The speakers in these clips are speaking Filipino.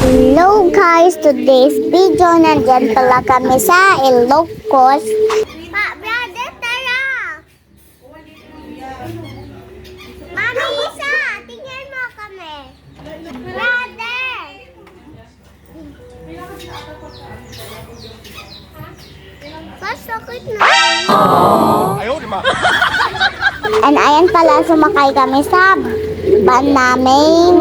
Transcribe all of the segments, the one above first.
Hello guys, today's video nandyan pala kami sa Ilocos. Brother, tara! Mami Isa, tingnan mo kami. Brother! Pasakit na. And ayan pala, sumakay kami sa van namin.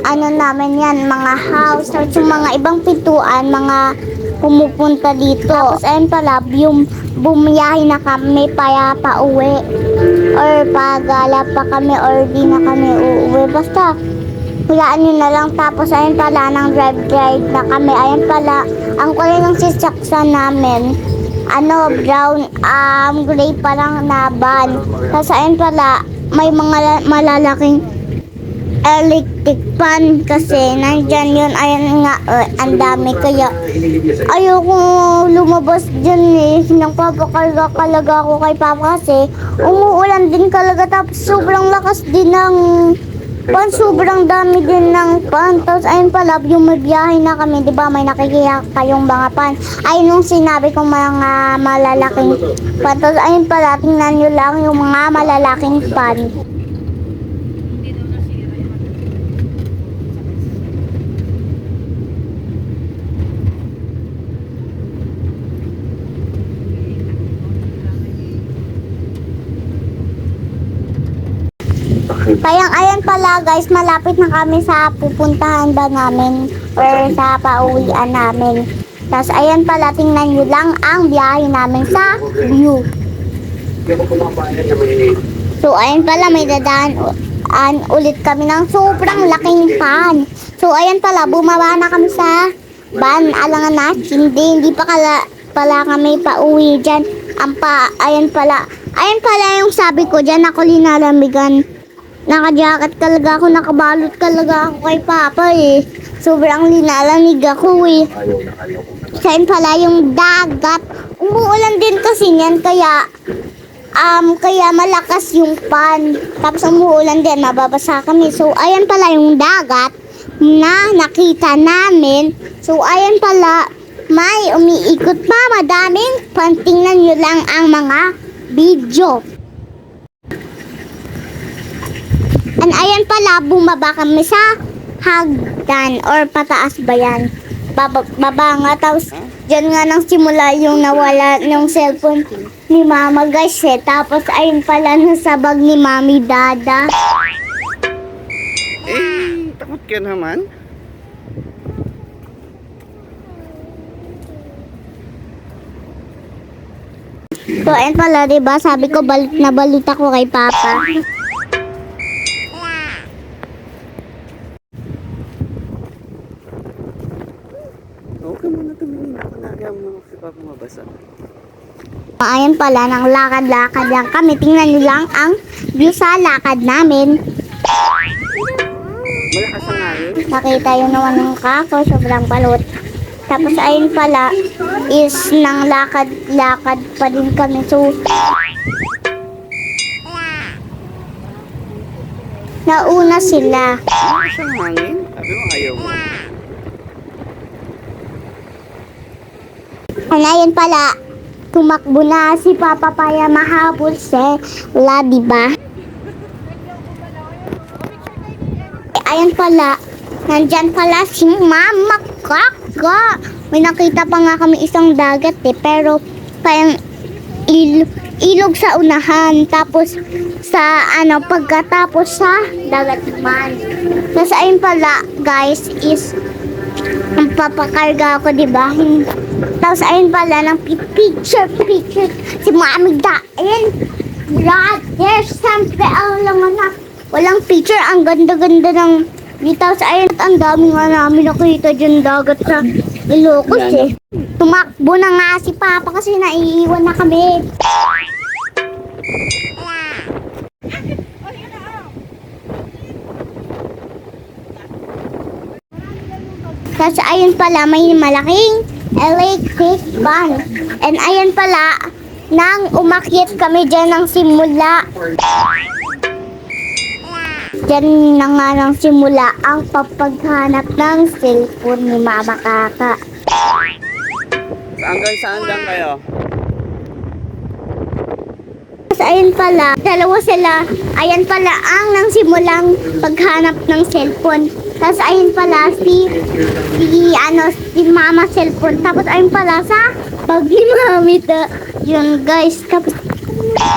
Ano namin yan, mga house, or yung mga ibang pintuan, mga pumupunta dito. Tapos ayan pala, yung bumiyahe na kami pa uwi. Or pagala pa kami, or di na kami uuwi. Basta, hulaan nyo na lang. Tapos ayan pala, ng drive na kami. Ayan pala, ang kulay ng sasakyan namin, brown, gray parang na van. Tapos ayun pala, may mga malalaking electric fan kasi nandyan yun. Ayan nga, ang dami. Kaya ayoko lumabas dyan eh. Nagpapakarga kalaga ako kay Papa kasi umuulan din kalaga. Tapos sobrang lakas din ng pan, sobrang dami din ng pan. Tapos ayun pala, yung may biyahe na kami, di ba may nakikiyak kayong mga pan. Ayun yung sinabi kong mga malalaking pan. Tapos ayun pala, tingnan nyo lang yung mga malalaking pan. Kaya ayan pala guys, malapit na kami sa pupuntahan ba namin or sa pauwian namin. Tapos ayan pala, tingnan nyo lang ang biyahe namin sa view. So ayan pala, may dadaan ulit kami ng sobrang laking pan. So ayan pala, bumaba na kami sa van. Alangan na, hindi pa pala kami pauwi dyan. Ayan pala yung sabi ko dyan, ako linalamigan. Naka-jacket talaga ako, nakabalot talaga ako kay Papa eh. Sobrang linalamig ako eh. Saan pala yung dagat. Umuulan din kasi niyan, kaya malakas yung pan. Tapos umuulan din, mababasa kami. So ayan pala yung dagat na nakita namin. So ayan pala, may umiikot pa, madaming pan. Tingnan nyo lang ang mga video. And ayan pala, bumaba kami sa hagdan or pataas ba yan? Baba nga, tapos dyan nga nang simula yung nawala ng cellphone ni Mama guys eh. Tapos ayun pala, nasa bag ni Mami Dada. Takot ka naman? So ayun pala, diba, sabi ko balit na balit ako kay Papa. Okay muna tumingin ako na kaya mo si Papa mabasa. Ayan pala, ng lakad-lakad lang kami. Tingnan nyo lang ang view sa lakad namin. Malakas ang hangin. Nakita yun naman ng kako, sobrang balot. Tapos ayun pala, is nang lakad-lakad pa din kami. So, nauna sila. Malakas ang hangin? Sabi mo ayaw mo. Ayun pala, tumakbo na si Papa Paya mahabol sila, diba? Ayun pala, nandyan pala si Mama Kaka. May nakita pa nga kami isang dagat eh, pero parang ilog sa unahan. Tapos sa pagkatapos sa dagat naman. Tapos ayun pala guys, is ang papakarga ako, diba? Tapos ayun pala, ng picture si Mami Da. Ayun, brother, siyempre, walang picture. Ang ganda-ganda ng tapos ayun, ang dami nga namin nakita dyan dagat sa Ilocos eh. Tumakbo na nga si Papa kasi naiiwan na kami. Tapos ayun pala, may malaking electric van. And ayun pala, nang umakyat kami dyan ng simula. Diyan na nga nang simula ang papaghanap ng cellphone ni Mama Kaka. Saan lang kayo? Tapos ayun pala, dalawa sila. Ayan pala ang nang simulang paghanap ng cellphone. Tapos ayun pala si Mama cellphone. Tapos ayun pala sa bag ni Mami. Yun guys. Tapos ayun na,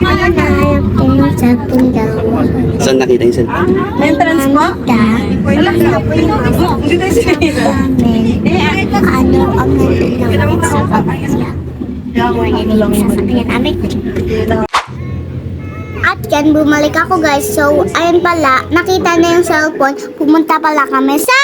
hanap ko ng cellphone daw. Saan nakita yung cellphone? Entrance po? Hindi tayo sinira. Ano ang nandun sa bag niya. Sasakyan namin. At yan, bumalik ako guys. So, ayun pala, nakita na yung cellphone. Pumunta pala kami sa